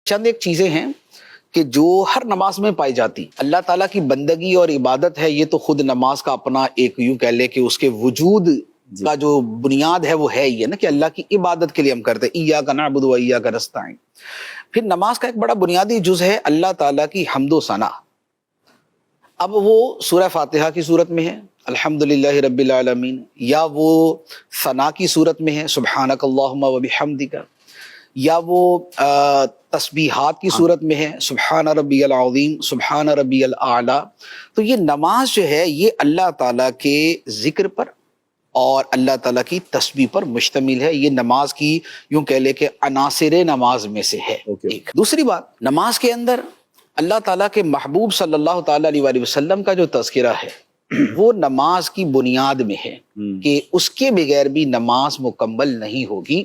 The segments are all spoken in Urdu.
چند ایک چیزیں ہیں کہ جو ہر نماز میں پائی جاتی. اللہ تعالیٰ کی بندگی اور عبادت ہے، یہ تو خود نماز کا اپنا ایک یوں کہہ لے کہ اس کے وجود کا جو بنیاد ہے وہ ہے ہی ہے نا، کہ اللہ کی عبادت کے لیے ہم کرتے ہیں ایاک نعبد و ایاک نستعین. پھر نماز کا ایک بڑا بنیادی جز ہے اللہ تعالیٰ کی حمد و ثنا. اب وہ سورہ فاتحہ کی صورت میں ہے الحمدللہ رب العالمین، یا وہ ثنا کی صورت میں ہے سبحانک اللہم و بحمدک، یا وہ تسبیحات کی صورت میں ہے سبحان ربی العظیم سبحان ربی الاعلی. تو یہ نماز جو ہے یہ اللہ تعالیٰ کے ذکر پر اور اللہ تعالیٰ کی تسبیح پر مشتمل ہے. یہ نماز کی یوں کہہ لے کہ عناصر نماز میں سے ہے. ایک دوسری بات، نماز کے اندر اللہ تعالیٰ کے محبوب صلی اللہ تعالیٰ علیہ وآلہ وسلم کا جو تذکرہ ہے وہ نماز کی بنیاد میں ہے کہ اس کے بغیر بھی نماز مکمل نہیں ہوگی.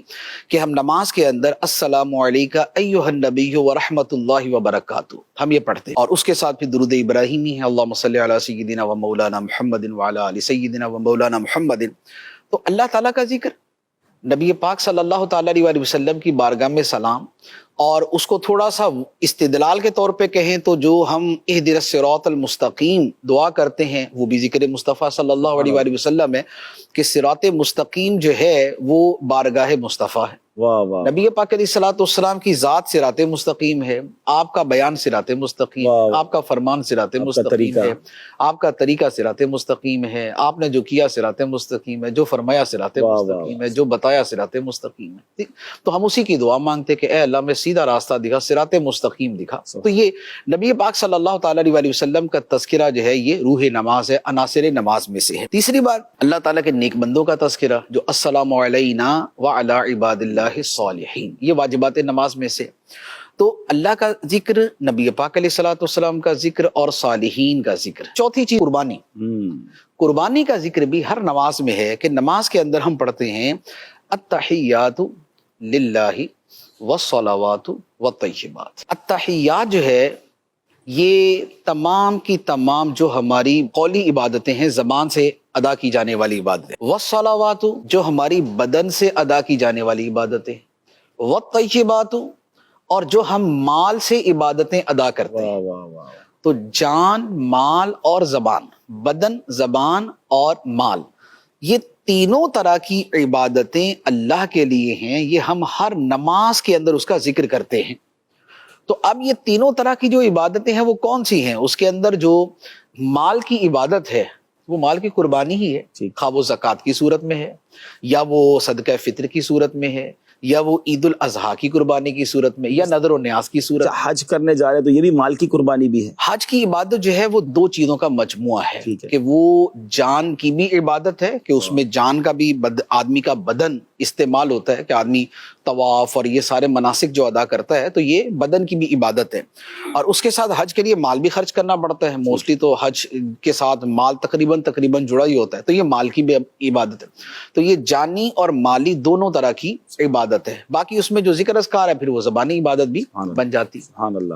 کہ ہم نماز کے اندر السلام علیکہ ایھا النبی ورحمۃ اللہ وبرکاتہ ہم یہ پڑھتے ہیں، اور اس کے ساتھ پھر درود ابراہیمی ہے اللہم صلی علی سیدنا و مولانا محمد وعلی آل سیدنا و مولانا محمد. تو اللہ تعالیٰ کا ذکر، نبی پاک صلی اللہ تعالیٰ علیہ وآلہ وسلم کی بارگاہ میں سلام، اور اس کو تھوڑا سا استدلال کے طور پہ کہیں تو جو ہم اہدنا الصراط المستقیم دعا کرتے ہیں وہ بھی ذکر مصطفیٰ صلی اللہ علیہ وآلہ وسلم ہے کہ صراط مستقیم جو ہے وہ بارگاہ مصطفیٰ ہے. نبی پاک علیہ الصلوۃ والسلام کی ذات صراط مستقیم ہے، آپ کا بیان صراط مستقیم ہے، آپ کا فرمان صراط مستقیم ہے، آپ کا طریقہ صراط مستقیم ہے، آپ نے جو کیا صراط مستقیم ہے، جو فرمایا صراط مستقیم ہے، جو بتایا صراط مستقیم ہے. تو ہم اسی کی دعا مانگتے کہ اے اللہ میں سیدھا راستہ دکھا، صراط مستقیم دکھا. تو یہ نبی پاک صلی اللہ تعالیٰ علیہ وسلم کا تذکرہ جو ہے یہ روح نماز ہے، عناصر نماز میں سے ہے. تیسری بات، اللہ تعالیٰ کے نیک بندوں کا تذکرہ جو السلام علینا وعلی عباد اللہ الصالحین، یہ واجبات نماز میں سے. تو اللہ کا ذکر، نبی پاک علیہ الصلوۃ والسلام کا ذکر اور صالحین کا ذکر. چوتھی چیز قربانی. قربانی کا ذکر بھی ہر نماز میں ہے کہ نماز کے اندر ہم پڑھتے ہیں التحیات للہ والصلوات والطیبات. التحیات جو ہے یہ تمام کی تمام جو ہماری قولی عبادتیں ہیں، زبان سے ادا کی جانے والی عبادتیں، والصلوات جو ہماری بدن سے ادا کی جانے والی عبادتیں، والطیبات اور جو ہم مال سے عبادتیں ادا کرتے ہیں. تو جان، مال اور زبان، بدن، زبان اور مال، یہ تینوں طرح کی عبادتیں اللہ کے لیے ہیں. یہ ہم ہر نماز کے اندر اس کا ذکر کرتے ہیں. تو اب یہ تینوں طرح کی جو عبادتیں ہیں وہ کون سی ہیں؟ اس کے اندر جو مال کی عبادت ہے وہ مال کی قربانی ہی ہے، خواہ وہ زکوٰۃ کی صورت میں ہے، یا وہ صدقہ فطر کی صورت میں ہے، یا وہ عید الاضحیٰ کی قربانی کی صورت میں، یا نذر و نیاز کی صورت. حج کرنے جا رہے ہیں تو یہ بھی مال کی قربانی بھی ہے. حج کی عبادت جو ہے وہ دو چیزوں کا مجموعہ ہے کہ وہ جان کی بھی عبادت ہے کہ اس میں جان کا بھی آدمی کا بدن استعمال ہوتا ہے کہ آدمی طواف اور یہ سارے مناسک جو ادا کرتا ہے، تو یہ بدن کی بھی عبادت ہے. اور اس کے ساتھ حج کے لیے مال بھی خرچ کرنا پڑتا ہے. موسٹلی تو حج کے ساتھ مال تقریباً جڑا ہی ہوتا ہے، تو یہ مال کی بھی عبادت ہے. تو یہ جانی اور مالی دونوں طرح کی عبادت ہے. باقی اس میں جو ذکر اذکار ہے پھر وہ زبانی عبادت بھی بن جاتی. سبحان اللہ.